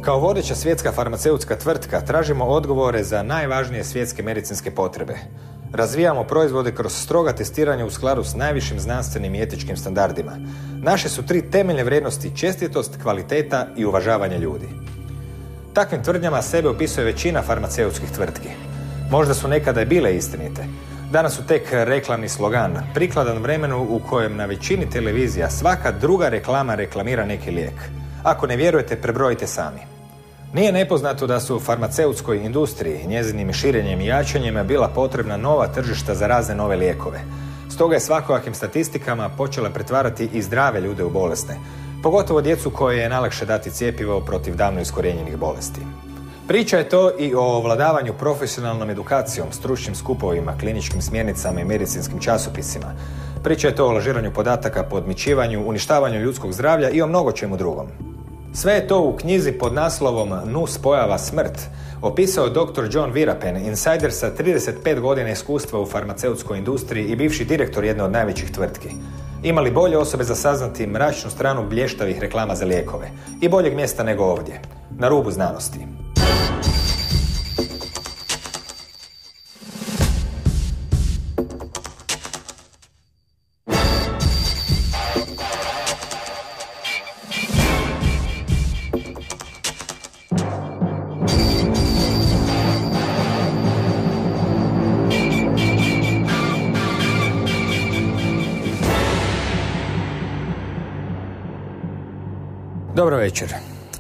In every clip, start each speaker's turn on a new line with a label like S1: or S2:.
S1: Kao vodeća svjetska farmaceutska tvrtka tražimo odgovore za najvažnije svjetske medicinske potrebe. Razvijamo proizvode kroz stroga testiranja u skladu s najvišim znanstvenim i etičkim standardima. Naše su 3 temeljne vrijednosti: čestitost, kvaliteta i uvažavanje ljudi. Takvim tvrdnjama sebe opisuje većina farmaceutskih tvrtki. Možda su nekada i bile istinite. Danas su tek reklamni slogan, prikladan vremenu u kojem na većini televizija svaka druga reklama reklamira neki lijek. Ako ne vjerujete, prebrojite sami. Nije nepoznato da su u farmaceutskoj industriji njezinim širenjem i jačanjem bila potrebna nova tržišta za razne nove lijekove. Stoga je svakojakim statistikama počela pretvarati i zdrave ljude u bolesne, pogotovo djecu koje je najlakše dati cjepivo protiv davno iskorijenjenih bolesti. Priča je to i o ovladavanju profesionalnom edukacijom, stručnim skupovima, kliničkim smjernicama i medicinskim časopisima. Priča je to o lažiranju podataka, podmićivanju, uništavanju ljudskog zdravlja i o mnogo čemu drugom. Sve je to u knjizi pod naslovom Nuspojava Smrt opisao dr. John Virapen, insajder sa 35 godina iskustva u farmaceutskoj industriji i bivši direktor jedne od najvećih tvrtki. Ima li bolje osobe za saznati mračnu stranu blještavih reklama za lijekove? I boljeg mjesta nego ovdje, na Rubu Znanosti. Dobro večer.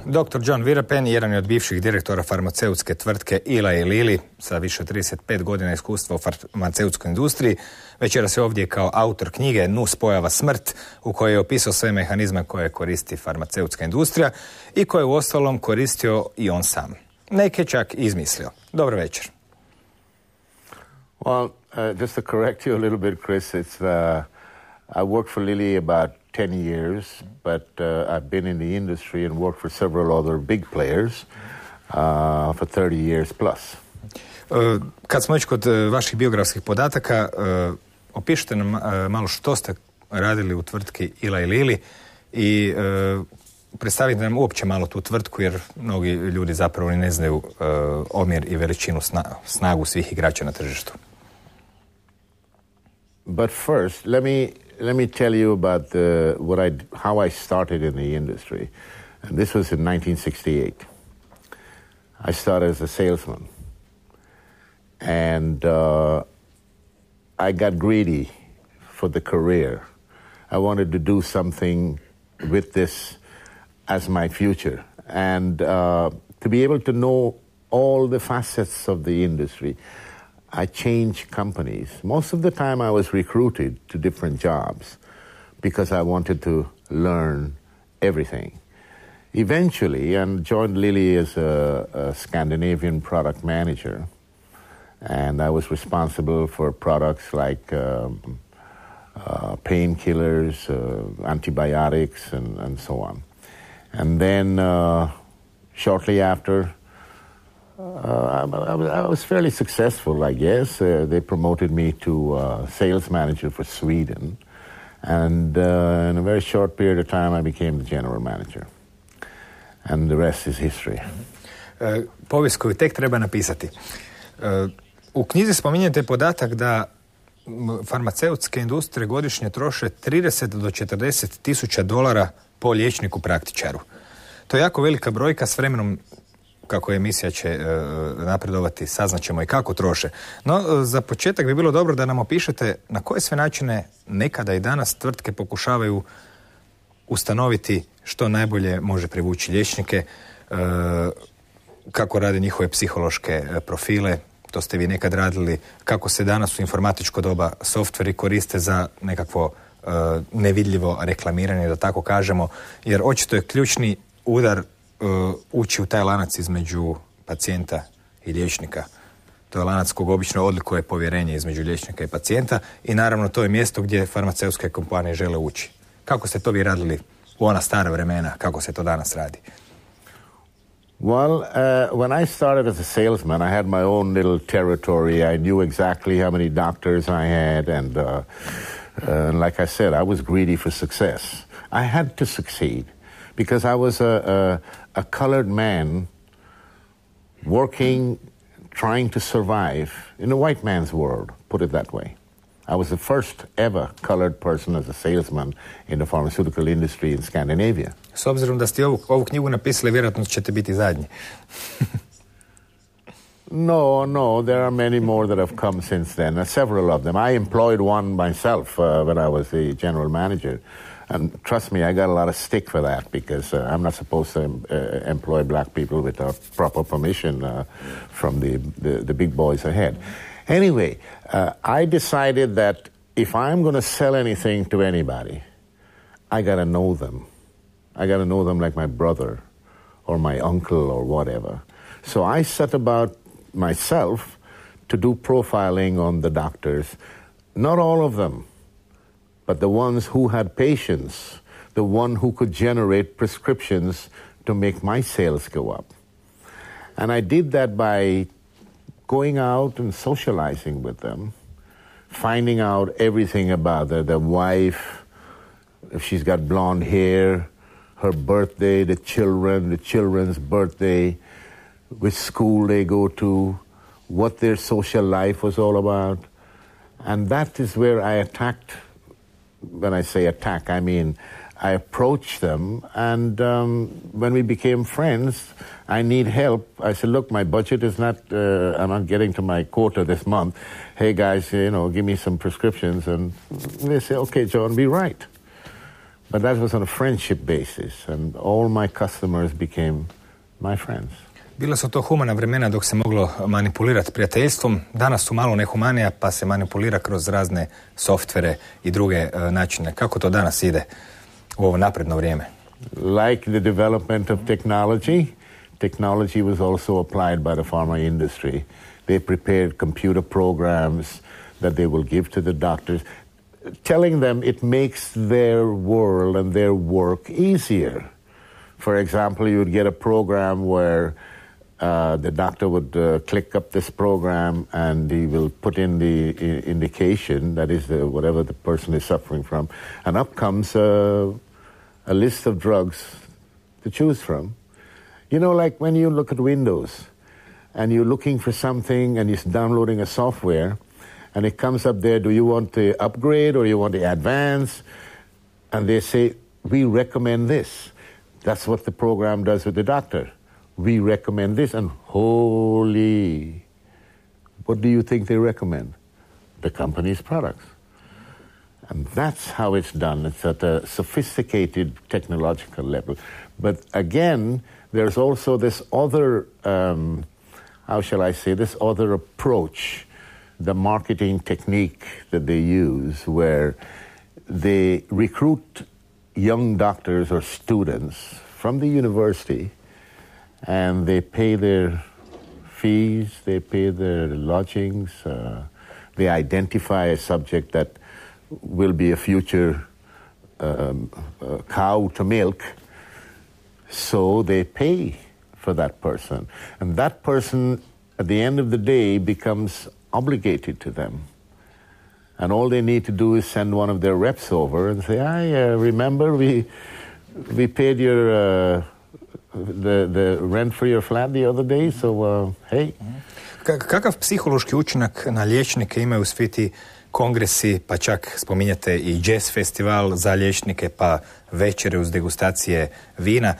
S1: Dr. John Virapen, jedan je od bivših direktora farmaceutske tvrtke Eli Lilly sa više od 35 godina iskustva u farmaceutskoj industriji. Večeras je ovdje kao autor knjige Nuspojava Smrt, u kojoj je opisao sve mehanizme koje koristi farmaceutska industrija i koje je uostalom koristio i on sam. Neke čak izmislio. Dobro večer.
S2: Well, just to correct you a little bit, Chris, it's I worked for Lilly about 10 years, but I've been in the industry and worked for several other big players for 30 years plus.
S1: Kad smo već kod vaših biografskih podataka, opišite nam malo što ste radili u tvrtki Eli Lilly i predstavite nam uopće malo tu tvrtku, jer mnogi ljudi zapravo ne znaju omjer i veličinu snagu svih igrača na tržištu.
S2: But first, let me tell you about how I started in the industry. And this was in 1968. I started as a salesman. And I got greedy for the career. I wanted to do something with this as my future. And to be able to know all the facets of the industry, I changed companies. Most of the time I was recruited to different jobs because I wanted to learn everything. Eventually, I joined Lilly as a Scandinavian product manager, and I was responsible for products like painkillers, antibiotics, and so on. And then shortly after, I was fairly successful, I guess. They promoted me to sales manager for Sweden. And in a very short period of time, I became the general manager. And the rest is history.
S1: Povijest koju tek treba napisati. U knjizi spominjete podatak da farmaceutske industrije godišnje troše 30 do 40 tisuća dolara po liječniku praktičaru. To je jako velika brojka, s vremenom kako emisija će napredovati, saznaćemo i kako troše. No, za početak bi bilo dobro da nam opišete na koje sve načine nekada i danas tvrtke pokušavaju ustanoviti što najbolje može privući liječnike, kako rade njihove psihološke profile, to ste vi nekad radili, kako se danas u informatičko doba softveri koriste za nekakvo nevidljivo reklamiranje, da tako kažemo, jer očito je ključni udar ući u taj lanac između pacijenta i liječnika. To je lanac kog obično odlikuje povjerenje između liječnika i pacijenta i naravno to je mjesto gdje farmaceutske kompanije žele ući. Kako ste to vi radili u ona stara vremena, kako se to danas radi?
S2: Well, when I started as a salesman, I had my own little territory. I knew exactly how many doctors I had, and like I said, I was greedy for success. I had to succeed because I was a colored man working, trying to survive in a white man's world, put it that way. I was the first ever colored person as a salesman in the pharmaceutical industry in Scandinavia.
S1: S obzirom da ste ovu knjigu napisali, vjerojatno ćete biti zadnji.
S2: No, there are many more that have come since then, several of them. I employed one myself when I was the general manager. And trust me, I got a lot of stick for that because I'm not supposed to employ black people without proper permission from the big boys ahead. Anyway, I decided that if I'm going to sell anything to anybody, I got to know them. I got to know them like my brother or my uncle or whatever. So I set about myself to do profiling on the doctors, not all of them, but the ones who had patients, the one who could generate prescriptions to make my sales go up. And I did that by going out and socializing with them, finding out everything about their wife, if she's got blonde hair, her birthday, the children's birthday, which school they go to, what their social life was all about. And that is where I attacked. When I say attack, I mean I approached them, and when we became friends, I need help. I said, look, my budget is not, I'm not getting to my quota this month. Hey guys, give me some prescriptions. And they say, okay, John, be right. But that was on a friendship basis, and all my customers became my friends.
S1: Bila su to humana vremena dok se moglo manipulirati prijateljstvom. Danas su malo nehumanija pa se manipulira kroz razne softvere i druge načine. Kako to danas ide u ovo napredno vrijeme?
S2: Like the development of technology, technology was also applied by the pharma industry. They prepared computer programs that they will give to the doctors, telling them it makes their world and their work easier. For example, you would get a program where the doctor would click up this program and he will put in the indication, that is whatever the person is suffering from, and up comes a list of drugs to choose from. Like when you look at Windows and you're looking for something and you're downloading a software and it comes up there, do you want the upgrade or you want the advance? And they say, we recommend this. That's what the program does with the doctor. We recommend this, and holy, what do you think they recommend? The company's products. And that's how it's done. It's at a sophisticated technological level. But again, there's also this other, this other approach, the marketing technique that they use, where they recruit young doctors or students from the university, and they pay their fees, they pay their lodgings, they identify a subject that will be a future cow to milk, so they pay for that person. And that person, at the end of the day, becomes obligated to them. And all they need to do is send one of their reps over and say, remember we paid your the rent for your flat the other day, so hey.
S1: Kakav psihološki učinak na liječnike imaju svi ti kongresi, pa čak spominjate i jazz festival za liječnike, pa večere uz degustacije vina?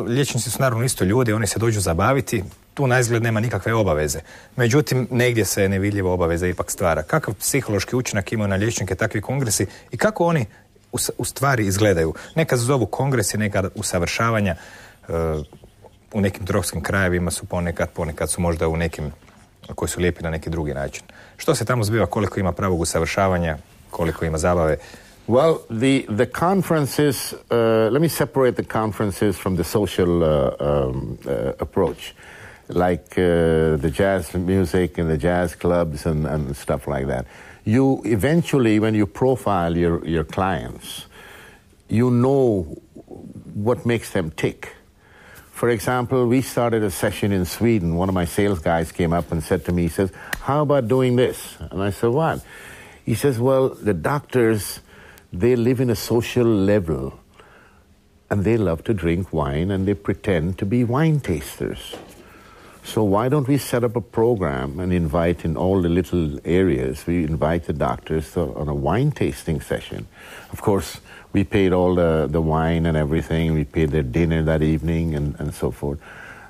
S1: Liječnici su naravno isto ljudi, oni se dođu zabaviti, tu naizgled nema nikakve obaveze. Međutim, negdje se nevidljiva obaveza ipak stvara. Kakav psihološki učinak imaju na liječnike takvi kongresi i kako oni u stvari izgledaju? Nekad se zovu kongresi, nekad usavršavanja, u nekim tropskim krajevima su ponekad su možda u nekim koji su lijepi na neki drugi način. Što se tamo zbiva, koliko ima pravog usavršavanja, koliko ima zabave?
S2: Well, the conferences, let me separate the conferences from the social approach, like the jazz music and the jazz clubs and stuff like that. You eventually, when you profile your clients, you know what makes them tick. For example, we started a session in Sweden. One of my sales guys came up and said to me, he says, how about doing this? And I said, what? He says, well, the doctors, they live in a social level and they love to drink wine, and they pretend to be wine tasters. So why don't we set up a program and invite in all the little areas, we invite the doctors on a wine tasting session. Of course, we paid all the wine and everything. We paid their dinner that evening and so forth.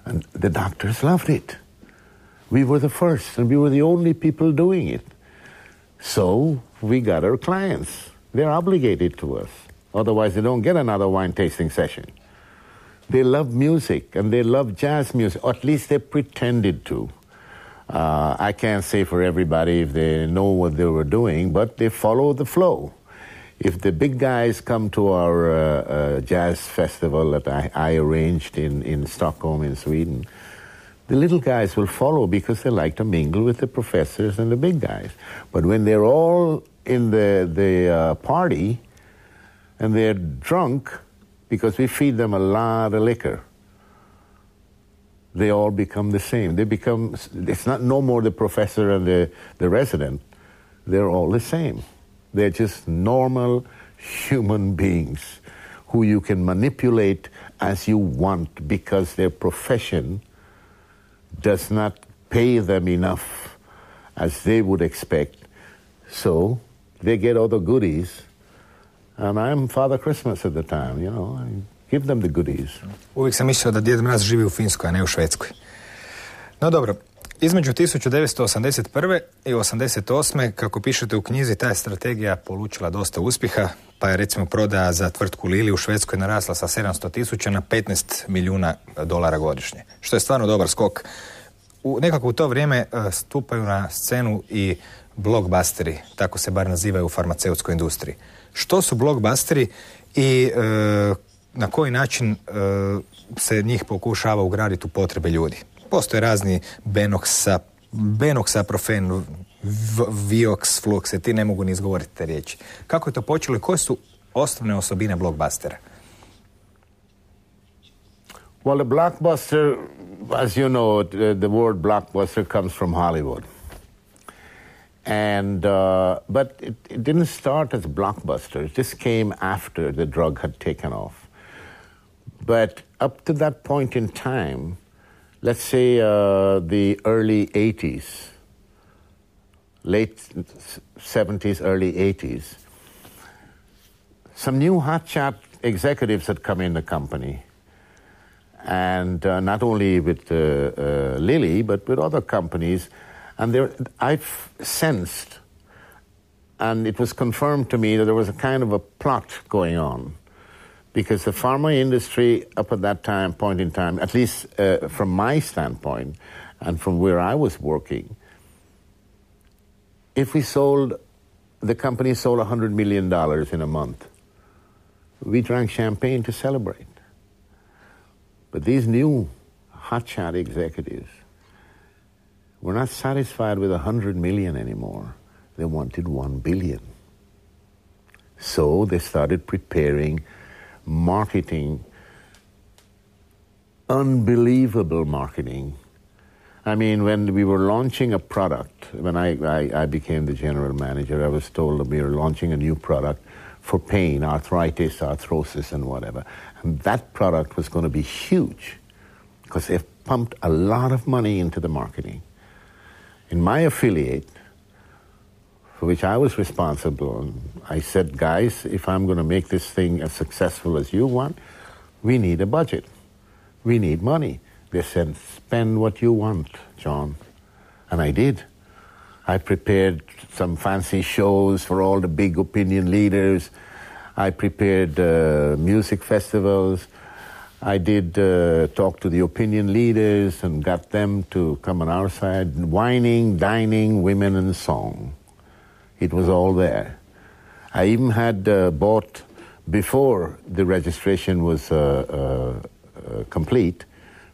S2: And the doctors loved it. We were the first, and we were the only people doing it. So we got our clients. They're obligated to us. Otherwise, they don't get another wine tasting session. They love music, and they love jazz music, or at least they pretended to. I can't say for everybody if they know what they were doing, but they follow the flow. If the big guys come to our jazz festival that I arranged in Stockholm, in Sweden, the little guys will follow because they like to mingle with the professors and the big guys. But when they're all in the party and they're drunk, because we feed them a lot of liquor, they all become the same. It's not no more the professor and the resident. They're all the same. They're just normal human beings who you can manipulate as you want because their profession does not pay them enough as they would expect. So they get all the goodies. And I'm Father Christmas at the time, you know. I give them the goodies.
S1: Uvijek sam mislio da Djed Mraz živi u Finskoj, a ne u Švedskoj. No dobro, između 1981. i 1988. kako pišete u knjizi, ta je strategija polučila dosta uspjeha, pa je recimo prodaja za tvrtku Lili u Švedskoj narasla sa 700.000 na $15 milijuna godišnje, što je stvarno dobar skok. Nekako u to vrijeme stupaju na scenu i blockbusteri, tako se bar nazivaju u farmaceutskoj industriji. Što su blockbusteri i na koji način se njih pokušava ugraditi u potrebe ljudi? Postoje razni Benoxaprofen, Vioxx, Fluoxetine, ne mogu ni izgovoriti te riječi. Kako je to počelo i koje su osnovne osobine blockbustera?
S2: Well, the blockbuster, as you know, the word blockbuster comes from Hollywood. And but it didn't start as blockbuster. It just came after the drug had taken off. But up to that point in time, let's say the early 80s, late 70s, early 80s, some new hotshot executives had come in the company. And not only with Lilly, but with other companies. And I've sensed, and it was confirmed to me, that there was a kind of a plot going on. Because the pharma industry up at that point in time, at least from my standpoint, and from where I was working, if the company sold $100 million in a month, we drank champagne to celebrate. But these new hotshot executives were not satisfied with 100 million anymore. They wanted 1 billion. So they started preparing marketing, unbelievable marketing. I mean, when we were launching a product, when I became the general manager, I was told that we were launching a new product for pain, arthritis, arthrosis, and whatever. And that product was going to be huge because they've pumped a lot of money into the marketing. In my affiliate, for which I was responsible, I said, guys, if I'm going to make this thing as successful as you want, we need a budget. We need money. They said, spend what you want, John. And I did. I prepared some fancy shows for all the big opinion leaders. I prepared music festivals. I did talk to the opinion leaders and got them to come on our side. Wining, dining, women, and song. It was all there. I even had bought, before the registration was complete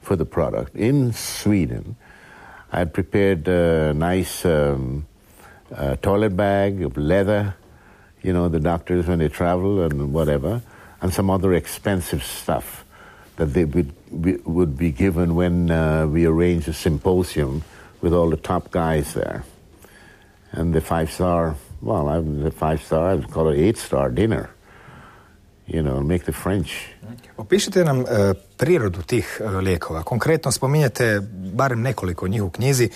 S2: for the product, in Sweden, I had prepared a nice toilet bag of leather, you know, the doctors when they travel and whatever, and some other expensive stuff that they would be given when we arranged a symposium with all the top guys there. And the 5-star, I'd call it 8-star dinner, you know, make the French
S1: Opišite nam prirodu tih lijekova. Konkretno spominjete barem nekoliko njih u knjizi.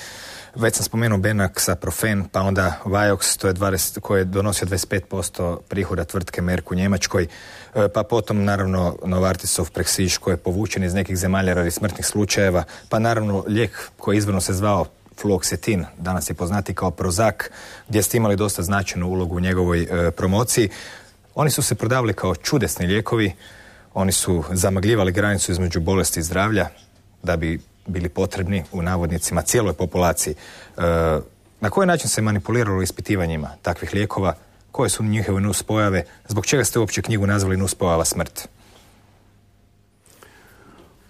S1: Već sam spomenuo Benaxaprofen, pa onda Vioxx, to je koji je donosio 25% prihoda tvrtke Merck u Njemačkoj, pa potom naravno Novartisov Prexiž koji je povučen iz nekih zemalja radi smrtnih slučajeva, pa naravno lijek koji izvorno se zvao fluoksetin, danas je poznati kao Prozac, gdje ste imali dosta značajnu ulogu u njegovoj promociji. Oni su se prodavali kao čudesni lijekovi, oni su zamagljivali granicu između bolesti i zdravlja da bi bili potrebni u navodnicima cijeloj populaciji. Na koji način se manipuliralo ispitivanjima takvih lijekova? Koje su njihove nuspojave? Zbog čega ste uopće knjigu nazvali Nuspojava Smrt?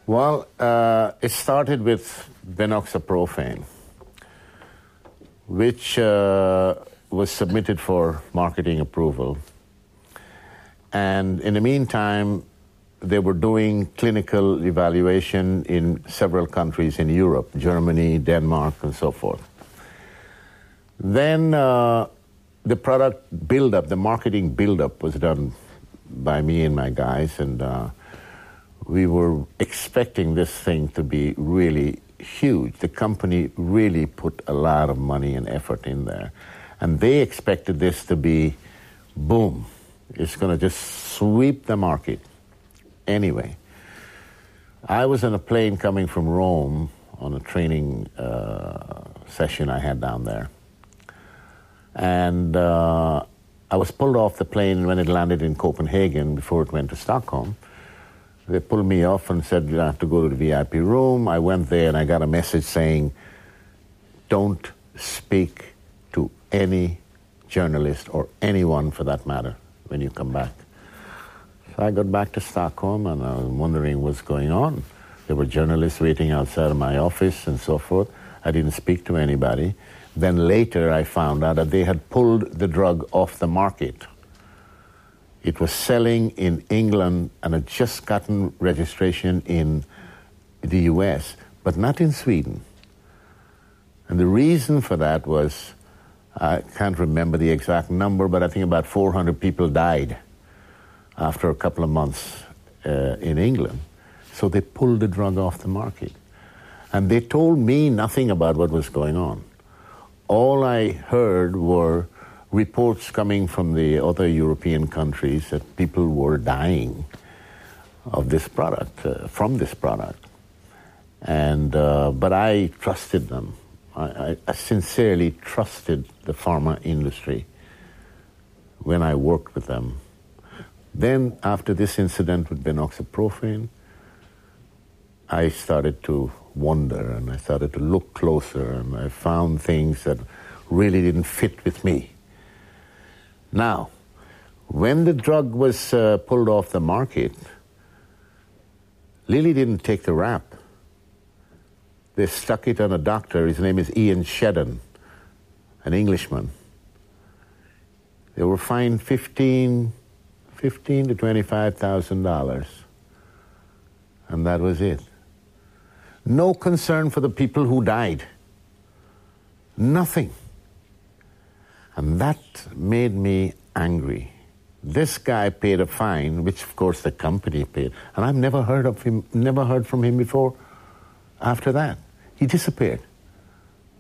S2: Well, it started with Benaxaprofen, which was submitted for marketing approval. And in the meantime, they were doing clinical evaluation in several countries in Europe, Germany, Denmark, and so forth. Then the product build-up, the marketing build-up was done by me and my guys, and we were expecting this thing to be really huge. The company really put a lot of money and effort in there. And they expected this to be, boom, it's going to just sweep the market. Anyway, I was on a plane coming from Rome on a training session I had down there. And I was pulled off the plane when it landed in Copenhagen before it went to Stockholm. They pulled me off and said, you have to go to the VIP room. I went there and I got a message saying, don't speak to any journalist or anyone for that matter when you come back. So I got back to Stockholm and I was wondering what's going on. There were journalists waiting outside of my office and so forth. I didn't speak to anybody. Then later I found out that they had pulled the drug off the market. It was selling in England and had just gotten registration in the US, but not in Sweden. And the reason for that was, I can't remember the exact number, but I think about 400 people died after a couple of months in England. So they pulled the drug off the market. And they told me nothing about what was going on. All I heard were reports coming from the other European countries that people were dying of this product, from this product. And but I trusted them. I sincerely trusted the pharma industry when I worked with them. Then, after this incident with Benaxaprofen, I started to wonder and I started to look closer and I found things that really didn't fit with me. Now, when the drug was pulled off the market, Lilly didn't take the rap. They stuck it on a doctor. His name is Ian Shedden, an Englishman. They were fined $15,000 to $25,000. And that was it. No concern for the people who died. Nothing. And that made me angry. This guy paid a fine, which of course the company paid. And I've never heard of him, never heard from him before. After that, he disappeared.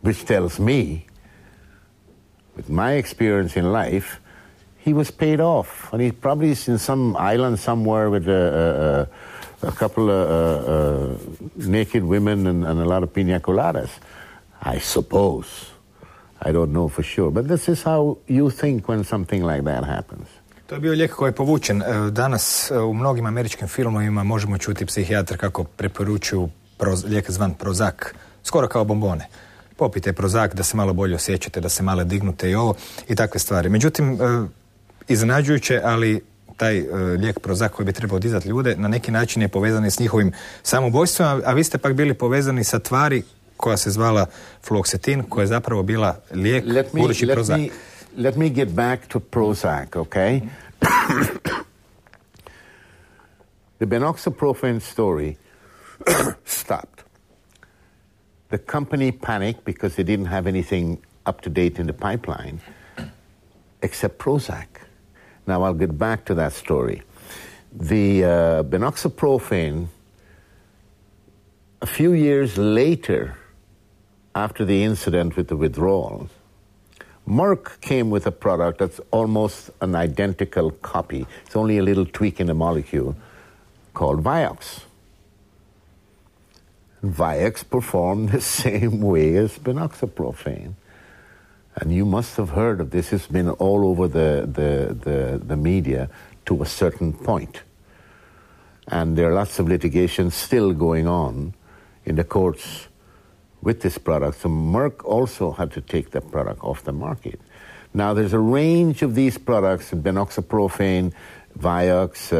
S2: Which tells me, with my experience in life, he was paid off. And he probably is in some island somewhere with a couple of naked women and a lot of pina coladas. I suppose. I don't know for sure. But this is how you think when something like that happens.
S1: To je bio lijek koji je povučen. Danas u mnogim američkim filmovima možemo čuti psihijatra kako preporučuju lijek zvan Prozac, skoro kao bombone. Popite Prozac da se malo bolje osjećate, da se malo dignute i ovo i takve stvari. Međutim, iznenađujuće, ali taj lijek Prozac koji bi trebao dizati ljude na neki način je povezan s njihovim samoubojstvom, a vi ste pak bili povezani sa tvari koja se zvala fluoksetin, koja je zapravo bila lijek budući Prozac.
S2: Let me get back to Prozac, okay? The Benaxaprofen story stopped. The company panicked because they didn't have anything up to date in the pipeline except Prozac. Now I'll get back to that story. The benoxaprofen, a few years later, after the incident with the withdrawal, Merck came with a product that's almost an identical copy. It's only a little tweak in the molecule called Vioxx. And Vioxx performed the same way as benoxaprofen. And you must have heard of this. It's been all over the media to a certain point. And there are lots of litigations still going on in the courts with this product. So Merck also had to take that product off the market. Now there's a range of these products, benoxaprofen, Vioxx,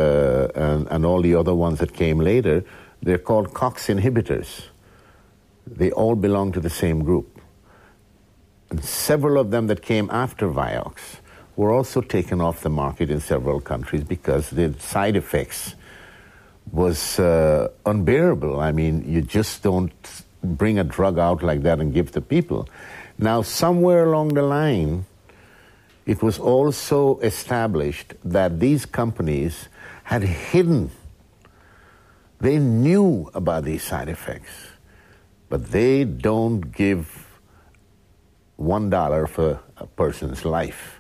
S2: and all the other ones that came later. They're called COX inhibitors. They all belong to the same group. And several of them that came after Vioxx were also taken off the market in several countries because the side effects was unbearable. I mean, you just don't bring a drug out like that and give to people. Now, somewhere along the line, it was also established that these companies had hidden. They knew about these side effects, but they don't give $1 for a person's life.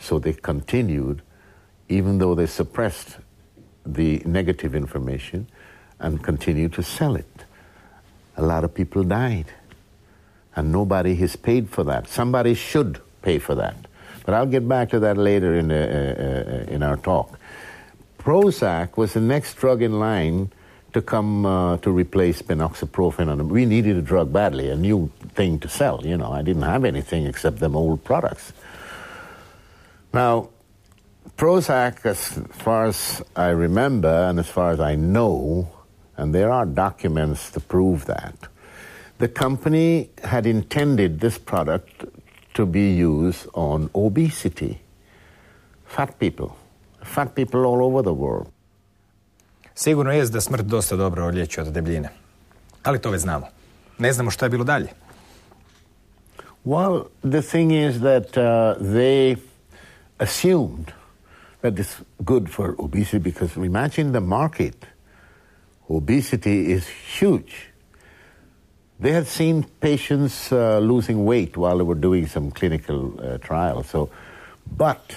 S2: So they continued, even though they suppressed the negative information, and continued to sell it. A lot of people died, and nobody has paid for that. Somebody should pay for that. But I'll get back to that later in our talk. Prozac was the next drug in line to come to replace benoxaprofen. And we needed a drug badly, a new thing to sell. You know, I didn't have anything except them old products. Now, Prozac, as far as I remember and as far as I know, and there are documents to prove that, the company had intended this product to be used on obesity, fat people all over the world.
S1: Sigurno je da smrt dosta dobro liječi od debljine. Ali to već znamo. Ne znamo šta je bilo dalje.
S2: Well, the thing is that they assumed that it's good for obesity because imagine the market. Obesity is huge. They had seen patients losing weight while they were doing some clinical trials. But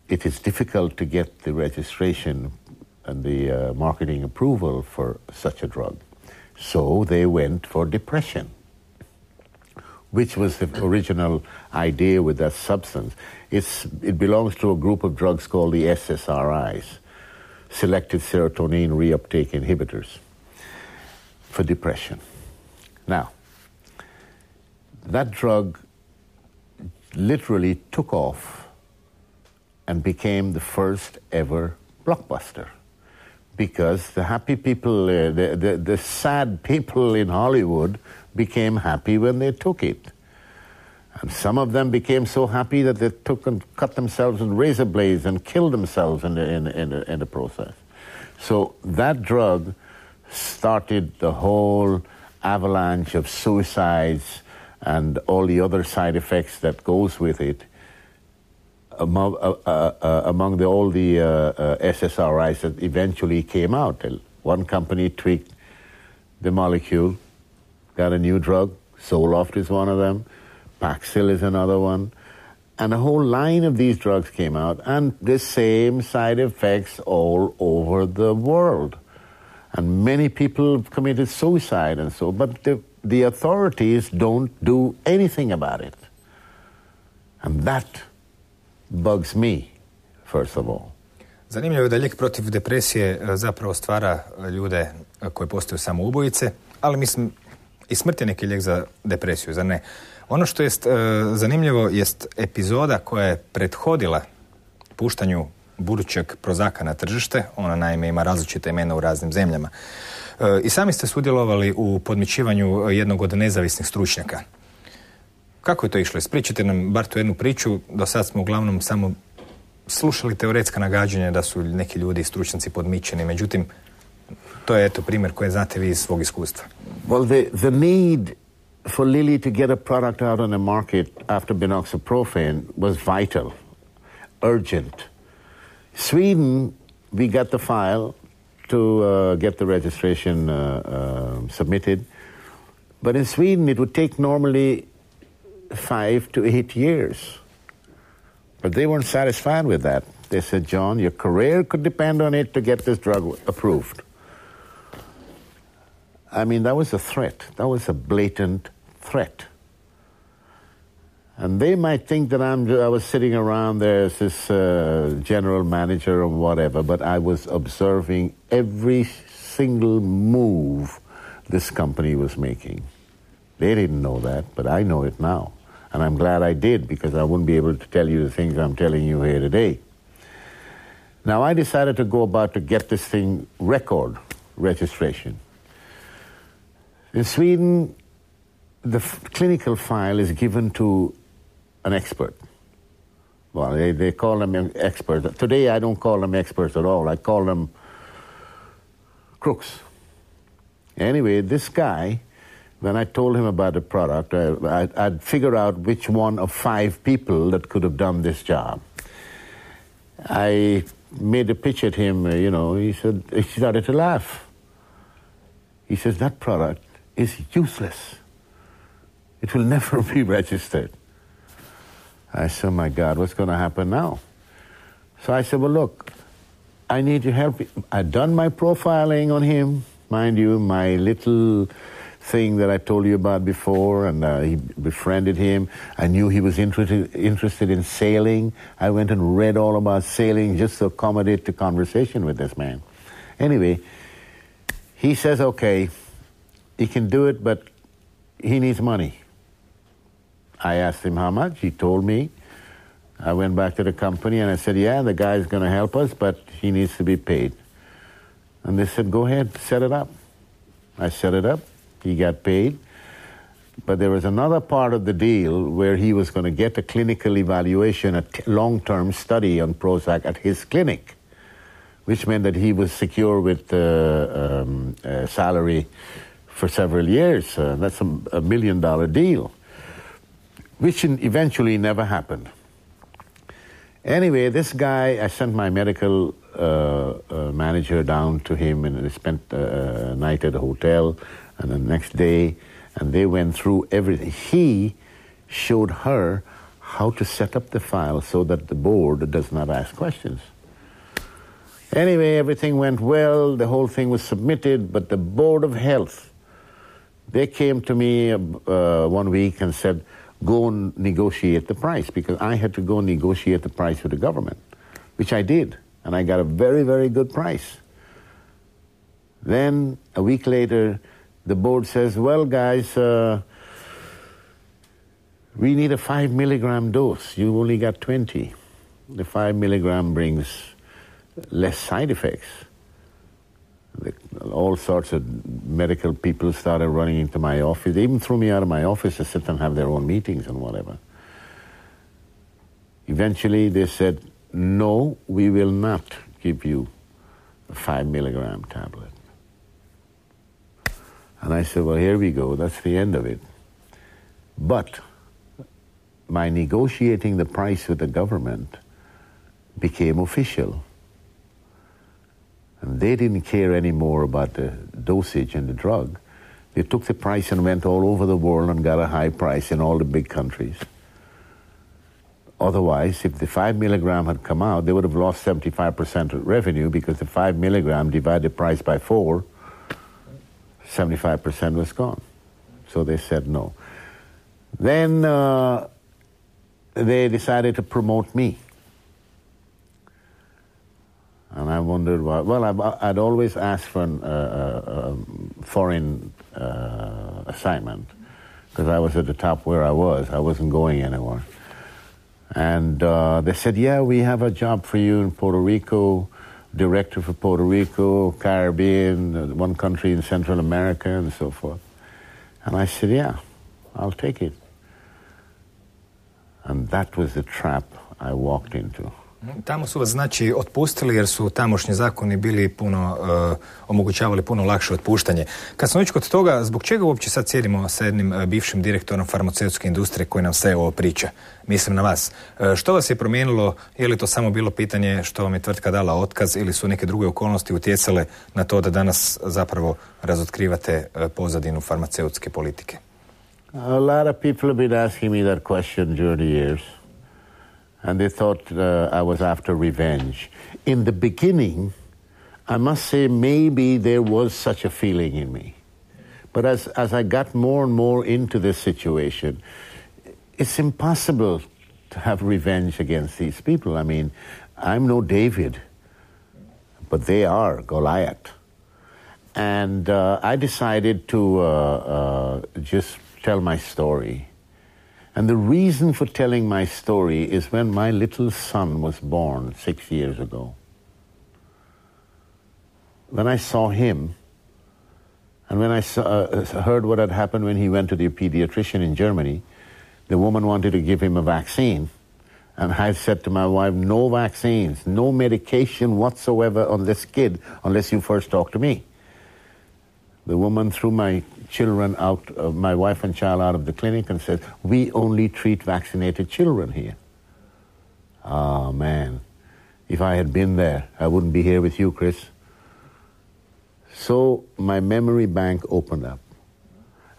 S2: it is difficult to get the registration and the marketing approval for such a drug. So they went for depression, which was the original idea with that substance. It belongs to a group of drugs called the SSRIs, selective serotonin reuptake inhibitors, for depression. Now, that drug literally took off and became the first ever blockbuster because the happy people, the sad people in Hollywood became happy when they took it. And some of them became so happy that they took and cut themselves with razor blades and killed themselves in the process. So that drug started the whole avalanche of suicides and all the other side effects that goes with it among all the SSRIs that eventually came out. One company tweaked the molecule, got a new drug, Zoloft is one of them, Paxil is another one, and a whole line of these drugs came out, and the same side effects all over the world. And many people committed suicide and so, but the authorities don't do anything about it. And that bugs me, first of all.
S1: Zanimljivo je da lijek protiv depresije zapravo stvara ljude koji postaju samoubojice, ali mislim i smrt je neki lijek za depresiju, zar ne? Ono što je zanimljivo jest epizoda koja je prethodila puštanju budućeg Prozaca na tržište. Ona naime ima različite imena u raznim zemljama. I sami ste sudjelovali u podmićivanju jednog od nezavisnih stručnjaka. Kako je to išlo? Ispričajte nam bar tu jednu priču. Do sad smo uglavnom samo slušali teoretska nagađanja da su neki ljudi i stručnjaci podmićeni. Međutim, to je eto primjer koji znate vi iz svog iskustva.
S2: Well, the need for Lilly to get a product out on the market after benoxaprofen was vital, urgent. Sweden we got the file to get the registration submitted. But in Sweden, it would take normally 5 to 8 years. But they weren't satisfied with that. They said, John, your career could depend on it to get this drug approved. I mean, that was a threat. That was a blatant threat. And they might think that I was sitting around there as this general manager or whatever, but I was observing every single move this company was making. They didn't know that, but I know it now. And I'm glad I did, because I wouldn't be able to tell you the things I'm telling you here today. Now, I decided to go about to get this thing record registration. In Sweden, the clinical file is given to an expert. Well, they call them experts. Today, I don't call them experts at all. I call them crooks. Anyway, this guy, when I told him about the product, I'd figure out which one of 5 people that could have done this job. I made a pitch at him, he started to laugh. He says, that product is useless. It will never be registered. I said, oh my God, what's going to happen now? So I said, well, look, I need your help. I'd done my profiling on him, mind you, my little thing that I told you about before, and he befriended him. I knew he was interested in sailing. I went and read all about sailing just to accommodate the conversation with this man. Anyway, he says, okay, he can do it, but he needs money. I asked him how much. He told me. I went back to the company and I said, yeah, the guy's going to help us, but he needs to be paid. And they said, go ahead, set it up. I set it up. He got paid. But there was another part of the deal where he was going to get a clinical evaluation, a long-term study on Prozac at his clinic, which meant that he was secure with salary for several years. That's a $1 million deal, which eventually never happened. Anyway, this guy, I sent my medical manager down to him, and they spent a night at a hotel, and the next day, and they went through everything. He showed her how to set up the file so that the board does not ask questions. Anyway, everything went well, the whole thing was submitted, but the Board of Health, they came to me 1 week and said, go and negotiate the price, because I had to go negotiate the price with the government, which I did, and I got a very, very good price. Then, a week later, the board says, well, guys, we need a 5 milligram dose. You only got 20. The 5 milligram brings less side effects. All sorts of medical people started running into my office. They even threw me out of my office to sit and have their own meetings and whatever. Eventually, they said, no, we will not give you a 5 milligram tablet. And I said, well, here we go. That's the end of it. But my negotiating the price with the government became official. And they didn't care anymore about the dosage and the drug. They took the price and went all over the world and got a high price in all the big countries. Otherwise, if the 5 milligram had come out, they would have lost 75% of revenue, because the 5 milligram divided the price by 4, 75% was gone. So they said no. Then they decided to promote me. And I wondered why. Well, I'd always asked for a foreign assignment, because I was at the top where I was. I wasn't going anywhere. And they said, yeah, we have a job for you in Puerto Rico, director for Puerto Rico, Caribbean, one country in Central America, and so forth. And I said, yeah, I'll take it. And that was the trap I walked into.
S1: Tamo su vas znači otpustili jer su tamošnji zakoni bili omogućavali puno lakše otpuštanje. Kad smo već kod toga, zbog čega uopće sad sjedimo sa jednim bivšim direktorom farmaceutske industrije koji nam sve ovo priča? Mislim na vas. Što vas je promijenilo? Je li to samo bilo pitanje što vam je tvrtka dala otkaz ili su neke druge okolnosti utjecale na to da danas zapravo razotkrivate pozadinu farmaceutske politike?
S2: A lot of people have been asking me that question during the years. And they thought I was after revenge. In the beginning, I must say maybe there was such a feeling in me. But as I got more and more into this situation, it's impossible to have revenge against these people. I mean, I'm no David, but they are Goliath. And I decided to just tell my story. And the reason for telling my story is when my little son was born 6 years ago. When I saw him, and when I heard what had happened when he went to the pediatrician in Germany, the woman wanted to give him a vaccine. And I said to my wife, no vaccines, no medication whatsoever on this kid unless you first talk to me. The woman threw my children out, my wife and child out of the clinic and said, we only treat vaccinated children here. Oh, man. If I had been there, I wouldn't be here with you, Chris. So my memory bank opened up.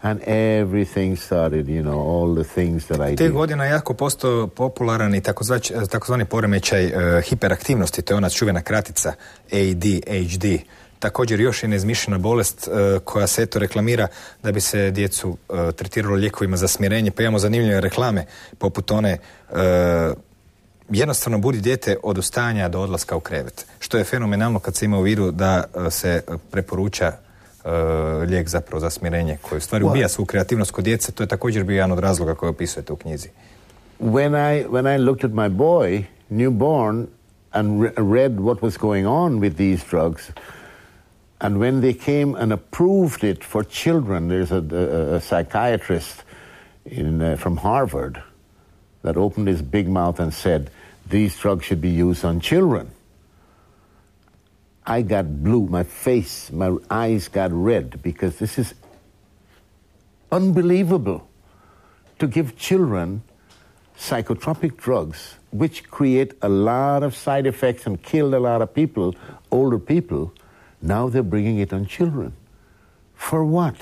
S2: And everything started, you know, all the things that I did.
S1: Te godina jako postao popularan i takozvani poremećaj hiperaktivnosti, to je ona čuvena kratica ADHD. Također još je neizmišljena bolest koja se eto reklamira da bi se djecu tretiralo lijekovima za smirenje, pa imamo zanimljive reklame poput one jednostavno budi dijete od ustajanja do odlaska u krevet. Što je fenomenalno kad se ima u vidu da se preporuča lijek zapravo za smirenje koji u stvari ubija svu kreativnost kod djece. To je također bio jedan od razloga koje opisujete u knjizi.
S2: When I looked at my boy, newborn, and read what was going on with these drugs, and when they came and approved it for children, there's a psychiatrist from Harvard that opened his big mouth and said, these drugs should be used on children. I got blue, my face, my eyes got red, because this is unbelievable to give children psychotropic drugs which create a lot of side effects and kill a lot of people, older people. Now they're bringing it on children. For what?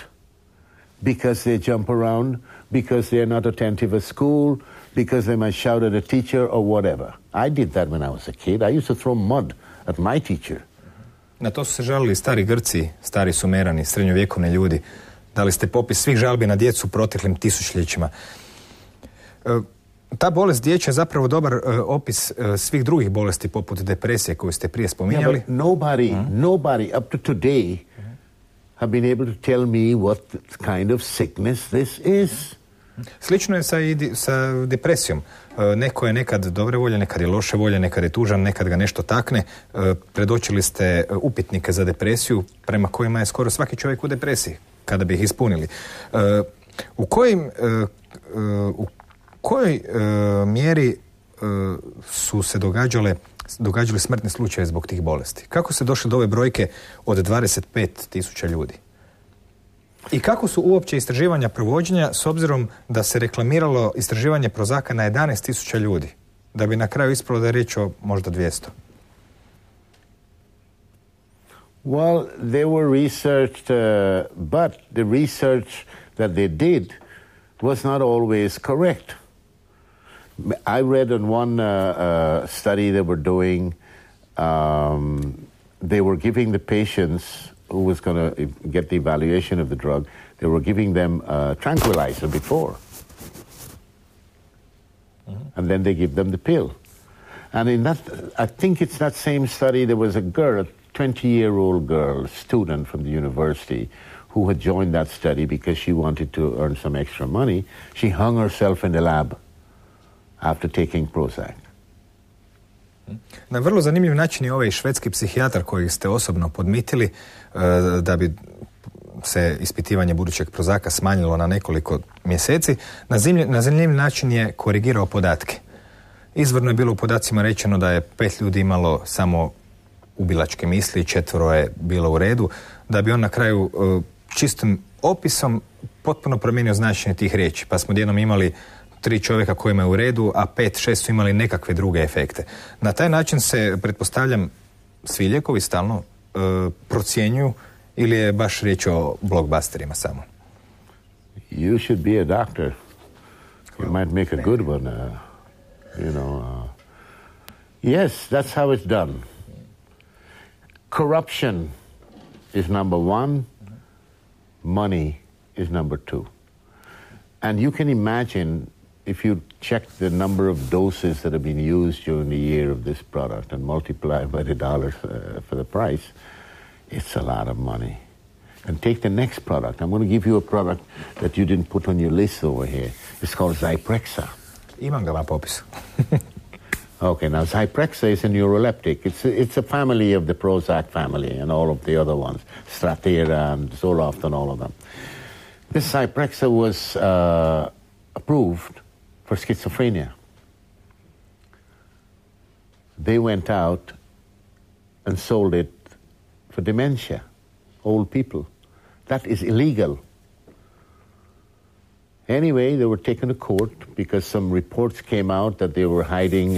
S2: Because they jump around, because they're not attentive at school, because they might shout at a teacher or whatever. I did that when I was a kid. I used to throw mud at my teacher.
S1: Na to su se žalili stari Grci, stari Sumerani, srednjovjekovni ljudi. Dali ste popis svih žalbi na djecu u proteklim tisućljećima. Ta bolest dječja je zapravo dobar opis svih drugih bolesti poput depresije koju ste prije spominjali.
S2: Nobody up to today have been able to tell me what kind of sickness this is.
S1: Slično je sa depresijom. Neko je nekad dobre volje, nekad je loše volje, nekad je tužan, nekad ga nešto takne. Predočili ste upitnike za depresiju prema kojima je skoro svaki čovjek u depresiji, kada bi ih ispunili. U kojoj mjeri su se događali smrtni slučaje zbog tih bolesti? Kako se došlo do ove brojke od 25.000 ljudi? I kako su uopće istraživanja provođenja s obzirom da se reklamiralo istraživanje Prozaka na 11.000 ljudi, da bi na kraju ispalo da je riječ o možda 200?
S2: Well, they were researched, but the research that they did was not always correct. I read in one study they were doing, they were giving the patients who was going to get the evaluation of the drug, they were giving them a tranquilizer before. And then they give them the pill. And in that, I think it's that same study, there was a girl, a 20-year-old girl, student from the university, who had joined that study because she wanted to earn some extra money. She hung herself in the lab after taking Prozac.
S1: Na vrlo zanimljiv način je ovaj švedski psihijatar koji ste osobno podmitili da bi se ispitivanje budućeg Prozaka smanjilo na nekoliko mjeseci. Na zanimljiv način je korigirao podatke. Izvorno je bilo u podacima rečeno da je 5 ljudi imalo samo ubilačke misli, 4 je bilo u redu, da bi on na kraju čistim opisom potpuno promijenio značenje tih riječi. Pa smo odjednom imali 3 čovjeka kojima je u redu, a 5-6 su imali nekakve druge efekte. Na taj način se, pretpostavljam, svi lijekovi stalno procjenjuju ili je baš riječ o blockbusterima samo?
S2: You should be a doctor. You might make a good one. Yes, that's how it's done. Corruption is number 1. Money is number 2. And you can imagine, if you check the number of doses that have been used during the year of this product and multiply by the dollars for the price, it's a lot of money. And take the next product. I'm going to give you a product that you didn't put on your list over here. It's called Zyprexa.
S1: Imam ga na popisu.
S2: Okay, now Zyprexa is a neuroleptic. It's a family of the Prozac family and all of the other ones, Strattera and Zoloft and all of them. This Zyprexa was approved for schizophrenia. They went out and sold it for dementia, old people. That is illegal. Anyway, they were taken to court because some reports came out that they were hiding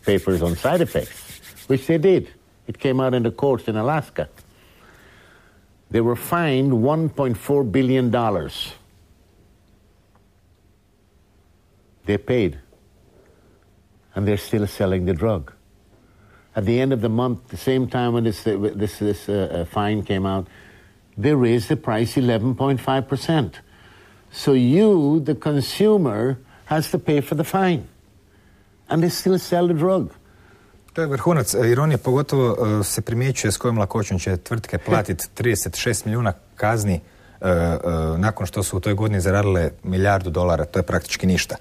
S2: papers on side effects, which they did. It came out in the courts in Alaska. They were fined $1.4 billion. They paid. And they're still selling the drug. At the end of the month, the same time when this fine came out, they raised the price 11.5%. So you, the consumer, has to pay for the fine. And they still sell the drug.
S1: To je vrhunac ironije, pogotovo se primjećuje s kojom lakoćom će tvrtke platiti 36 milijuna kazni nakon što su u toj godini zaradile $1 milijardu, to je praktički ništa.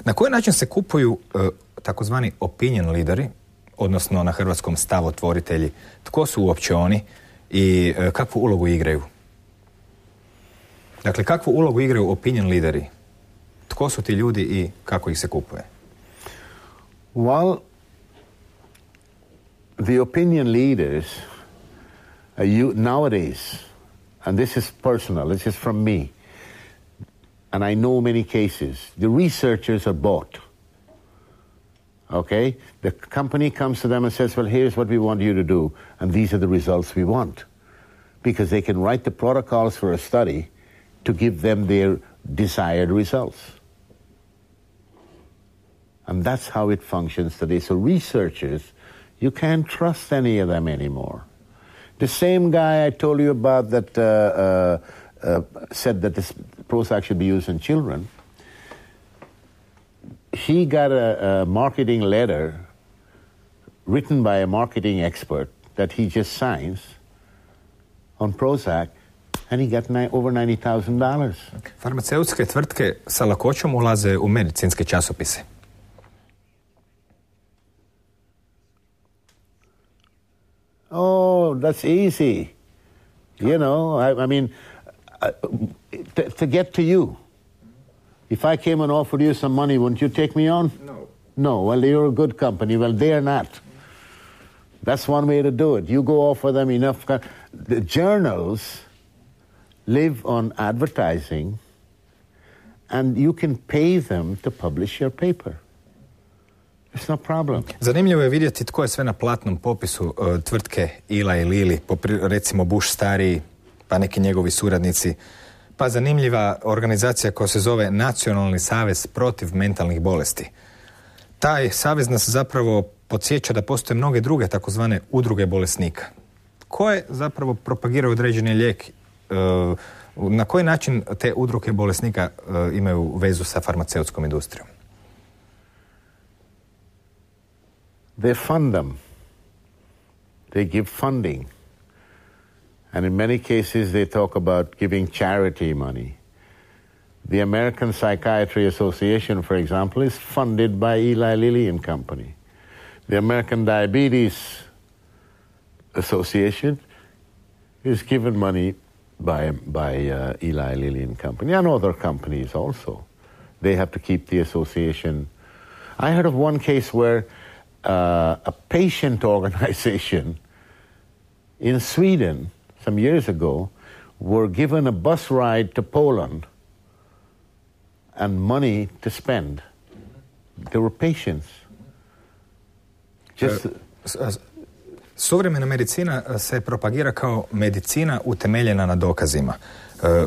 S1: Na koji način se kupuju takozvani opinion leaderi, odnosno na hrvatskom stavotvoritelji? Tko su uopće oni i kakvu ulogu igraju? Dakle, kakvu ulogu igraju opinion leaderi? Tko su ti ljudi i kako ih se kupuje?
S2: Well, the opinion leaders nowadays, and this is personal, this is from me, and I know many cases, the researchers are bought. Okay? The company comes to them and says, well, here's what we want you to do, and these are the results we want. Because they can write the protocols for a study to give them their desired results. And that's how it functions today. So researchers, you can't trust any of them anymore. The same guy I told you about that said that this Prozac should be used in children, he got a marketing letter written by a marketing expert that he just signs on Prozac, and he got over $90,000.
S1: Farmaceutske tvrtke sa lakoćom ulaze u medicinske časopise.
S2: Oh, that's easy. You know, I mean, to get to you. If I came and offered you some money, wouldn't you take me on?
S1: No.
S2: No, well, you're a good company. Well, they're not. That's one way to do it. You go offer them enough. The journals live on advertising, and you can pay them to publish your paper. It's no problem.
S1: Zanimljivo je vidjeti tko je sve na platnom popisu tvrtke Eli i Lilly, recimo Bush stariji, pa neki njegovi suradnici, pa zanimljiva organizacija koja se zove Nacionalni savez protiv mentalnih bolesti. Taj savez nas zapravo podsjeća da postoje mnoge druge takozvane udruge bolesnika. Koje zapravo propagiraju određeni lijek? Na koji način te udruge bolesnika imaju vezu sa farmaceutskom industrijom?
S2: They fund them. They give funding. And in many cases they talk about giving charity money. The American Psychiatry Association, for example, is funded by Eli Lilly and Company. The American Diabetes Association is given money by Eli Lilly and Company, and other companies also. They have to keep the association I heard of one case where a patient organization in Sweden some years ago were given a bus ride to Poland and money to spend. They were patients.
S1: Suvremena medicina se propagira kao medicina utemeljena na dokazima.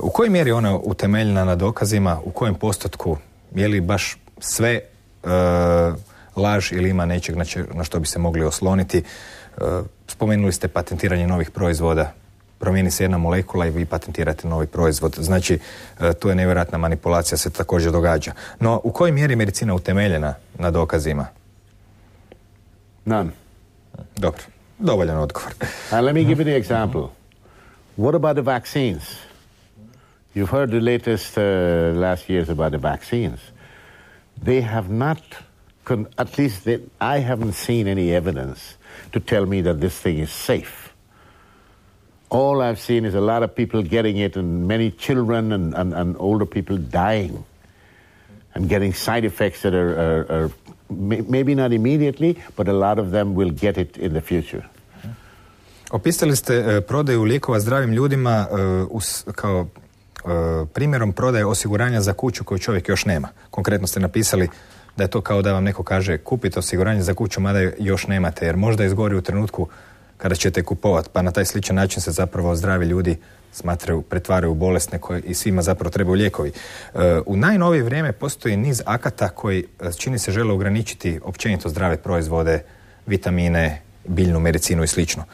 S1: U kojoj mjeri ona utemeljena na dokazima, u kojem postotku, je li baš sve laž ili ima nečeg na što bi se mogli osloniti? Spomenuli ste patentiranje novih proizvoda. Promijeni se jedna molekula i vi patentirate novi proizvod. Znači, tu je nevjerojatna manipulacija, se također događa. No, u kojoj mjeri je medicina utemeljena na dokazima?
S2: None.
S1: Dobro, dovoljan odgovor.
S2: Let me give you the example. What about the vaccines? You've heard the latest last years about the vaccines. They have not, at least I haven't seen any evidence to tell me that this thing is safe. All I've seen is a lot of people getting it and many children and older people dying and getting side effects that are maybe not immediately, but a lot of them will get it in the future.
S1: Opisali ste prodaju lijekova zdravim ljudima kao primjerom prodaje osiguranja za kuću koju čovjek još nema. Konkretno ste napisali da je to kao da vam neko kaže kupite osiguranje za kuću mada još nemate, jer možda izgori u trenutku kada ćete kupovati, pa na taj sličan način se zapravo zdravi ljudi pretvaraju u bolesne i svima zapravo trebaju lijekovi. U najnovije vrijeme postoji niz akata koji čini se žele ograničiti općenito zdrave proizvode, vitamine, biljnu medicinu i slično.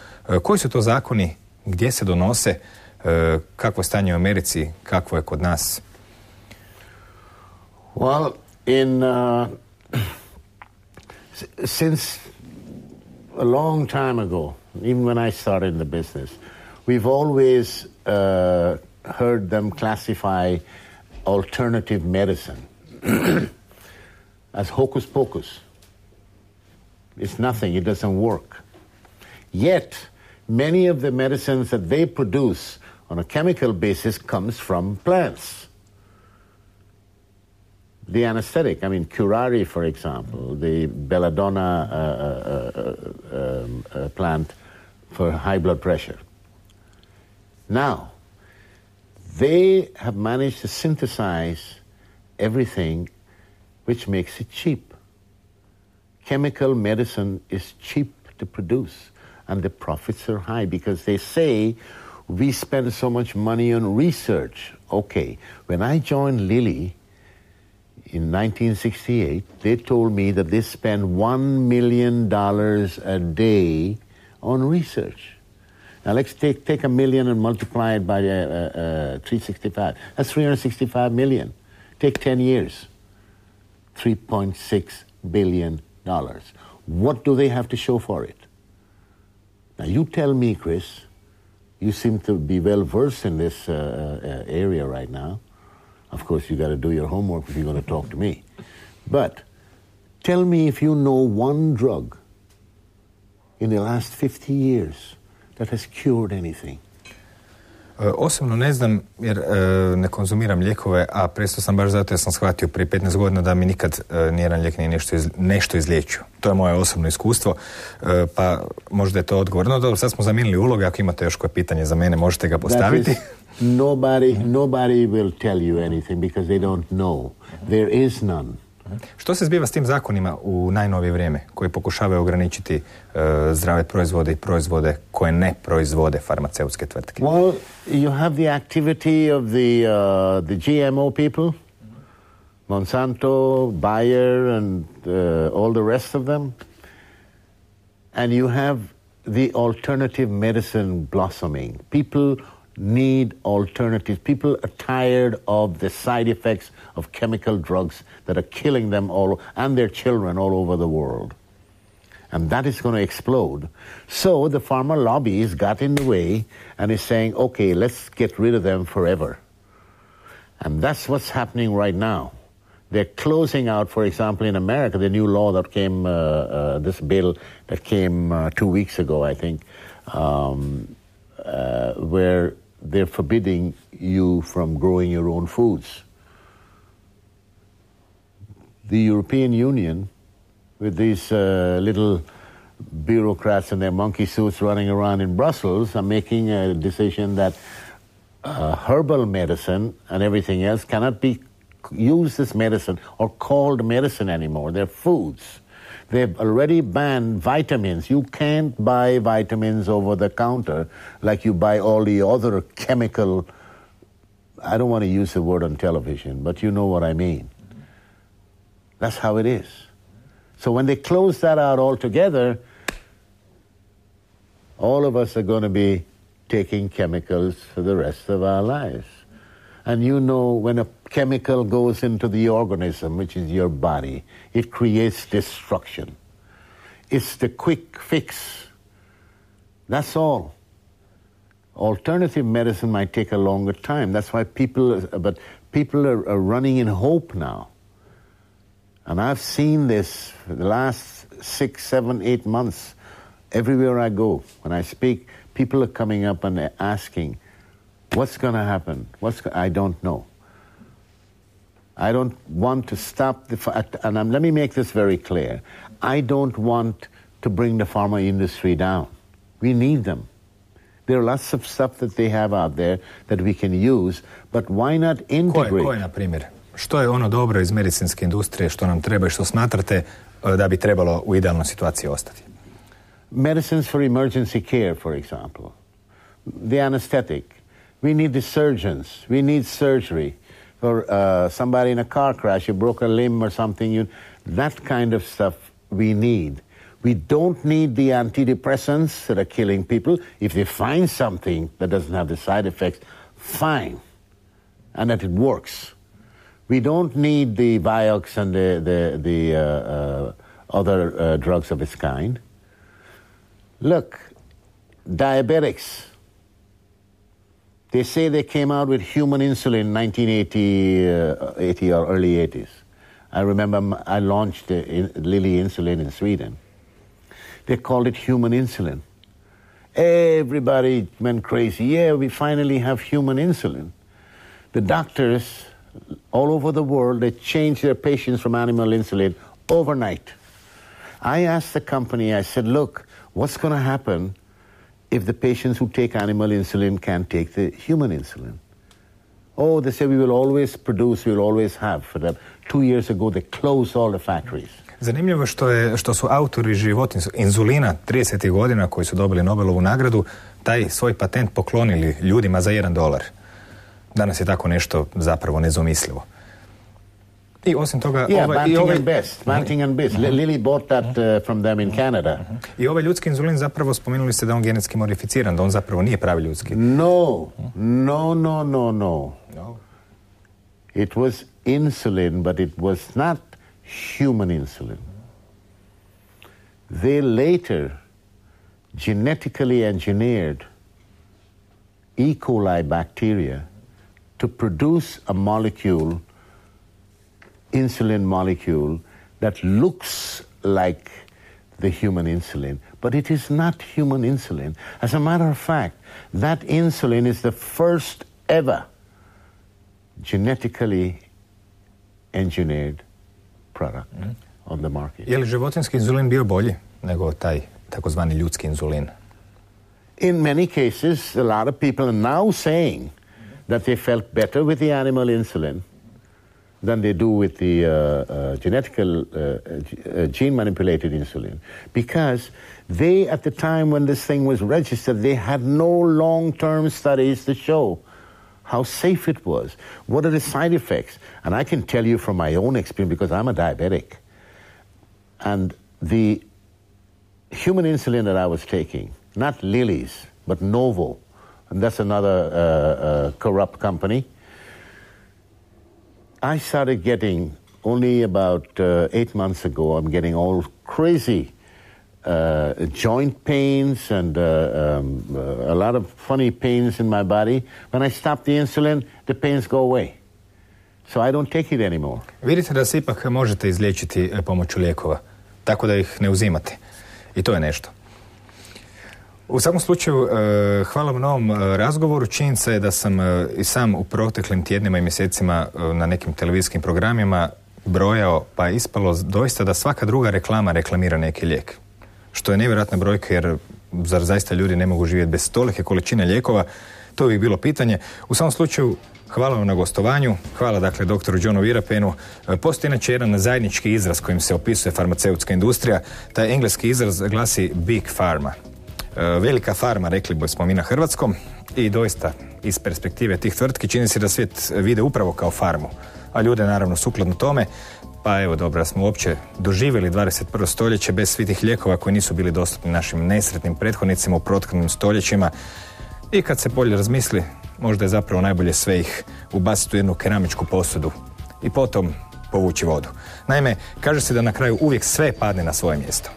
S1: Koji su to zakoni, gdje se donose, kakvo je stanje u Americi, kakvo je kod nas?
S2: Well, since a long time ago, even when I started in the business, we've always heard them classify alternative medicine as hocus pocus. It's nothing, it doesn't work. Yet, many of the medicines that they produce on a chemical basis comes from plants. The anesthetic, curare, for example, the belladonna plant for high blood pressure. Now, they have managed to synthesize everything which makes it cheap. Chemical medicine is cheap to produce, and the profits are high because they say we spend so much money on research. Okay, when I joined Lilly in 1968, they told me that they spend $1 million a day on research. Now let's take $1 million and multiply it by 365. That's $365 million. Take 10 years, $3.6 billion. What do they have to show for it? Now you tell me, Chris, you seem to be well versed in this area right now. Of course, you got to do your homework if you're going to talk to me. But tell me if you know one drug in the last 50 years that has cured anything.
S1: Osobno ne znam jer ne konzumiram lijekove, a prestao sam baš zato jer sam shvatio prije 15 godina da mi nikad nijedan lijek nije nešto izliječio. To je moje osobno iskustvo, pa možda je to odgovor. No dobro, sad smo zamijenili uloge, ako imate još koje pitanje za mene, možete ga postaviti.
S2: Nobody will tell you anything because they don't know. There is none.
S1: Što se zbiva s tim zakonima u najnovije vrijeme koji pokušavaju ograničiti zdrave proizvode i proizvode koje ne proizvode farmaceutske tvrtke?
S2: Well, you have the activity of the GMO people, Monsanto, Bayer, and all the rest of them. And you have the alternative medicine blossoming. People need alternatives. People are tired of the side effects of chemical drugs that are killing them all and their children all over the world. And that is going to explode. So the pharma lobbies got in the way and is saying, okay, let's get rid of them forever. And that's what's happening right now. They're closing out, for example, in America, the new law that came, this bill that came 2 weeks ago, I think, where they're forbidding you from growing your own foods. The European Union with these little bureaucrats in their monkey suits running around in Brussels are making a decision that herbal medicine and everything else cannot be used as medicine or called medicine anymore. They're foods. They've already banned vitamins. You can't buy vitamins over the counter like you buy all the other chemical, I don't want to use the word on television, but you know what I mean. That's how it is. So when they close that out altogether, all of us are going to be taking chemicals for the rest of our lives. And you know, when a chemical goes into the organism, which is your body, it creates destruction. It's the quick fix. That's all. Alternative medicine might take a longer time. That's why people are running in hope now. And I've seen this for the last 6, 7, 8 months. Everywhere I go, when I speak, people are coming up and they're asking, what's going to happen? I don't know. I don't want to stop and let me make this very clear. I don't want to bring the pharma industry down. We need them. There are lots of stuff that they have out there that we can use, but why not integrate?
S1: Koje, na primjer? Što je ono dobro iz medicinske industrije, što nam treba i što smatrate da bi trebalo u idealnoj situaciji ostati?
S2: Medicines for emergency care, for example. The anesthetic. We need the surgeons. We need surgery. For somebody in a car crash, you broke a limb or something, that kind of stuff we need. We don't need the antidepressants that are killing people. If they find something that doesn't have the side effects, fine, and that it works. We don't need the Vioxx and the other drugs of its kind. Look, diabetics. They say they came out with human insulin in 1980 or early 80s. I remember I launched Lilly insulin in Sweden. They called it human insulin. Everybody went crazy. Yeah, we finally have human insulin. The doctors all over the world, they changed their patients from animal insulin overnight. I asked the company, I said, look, what's going to happen if the patients who take animal insulin can't take the human insulin? Oh, they say we will always produce, we will always have. For them. 2 years ago, they closed all the factories.
S1: Zanimljivo što su autori životinjskog inzulina 30. godina koji su dobili Nobelovu nagradu taj svoj patent poklonili ljudima za $1. Danas je tako nešto zapravo nezamislivo. I osim toga...
S2: Banting and Best. Lilly bought that from them in Canada.
S1: I ovaj ljudski inzulin zapravo spomenuli ste da on genetski modificiran, da on zapravo nije pravi ljudski.
S2: No. It was insulin, but it was not human insulin. They later genetically engineered E. coli bacteria to produce a molecule, insulin molecule, that looks like the human insulin, but it is not human insulin. As a matter of fact, that insulin is the first ever genetically engineered product on the market.
S1: Je li životinski inzulin bio bolji nego taj takozvani ljudski inzulin?
S2: In many cases, a lot of people are now saying that they felt better with the animal insulin than they do with the gene-manipulated insulin. Because they, at the time when this thing was registered, they had no long-term studies to show how safe it was. What are the side effects? And I can tell you from my own experience, because I'm a diabetic. And the human insulin that I was taking, not Lilly's, but Novo, and that's another corrupt company, I started getting, only about 8 months ago, I'm getting all crazy joint pains and a lot of funny pains in my body. When I stop the insulin, the pains go away. So I don't take it anymore.
S1: Vidite da se ipak možete izliječiti pomoću lijekova, tako da ih ne uzimate. I to je nešto. U svakom slučaju, hvala vam na ovom razgovoru. Činjenica je da sam i sam u proteklim tjednima i mjesecima na nekim televizijskim programima brojao, pa je ispalo doista da svaka druga reklama reklamira neki lijek. Što je nevjerojatna brojka, jer zar zaista ljudi ne mogu živjeti bez tolike količine lijekova? To bi bilo pitanje. U svakom slučaju, hvala vam na gostovanju, hvala dakle doktoru Johnu Virapenu. Postoji inače jedan zajednički izraz kojim se opisuje farmaceutska industrija. Taj engleski izraz glasi Big Pharma. Velika farma, rekli bismo mi na hrvatskom, i doista iz perspektive tih tvrtki čini se da svijet vide upravo kao farmu, a ljude naravno sukladno tome. Pa evo dobro, da smo uopće doživjeli 21. stoljeće bez svih tih lijekova koji nisu bili dostupni našim nesretnim prethodnicima u prethodnim stoljećima. I kad se bolje razmisli, možda je zapravo najbolje sve ih ubaciti u jednu keramičku posudu i potom povući vodu. Naime, kaže se da na kraju uvijek sve padne na svoje mjesto.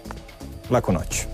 S1: Laku noć.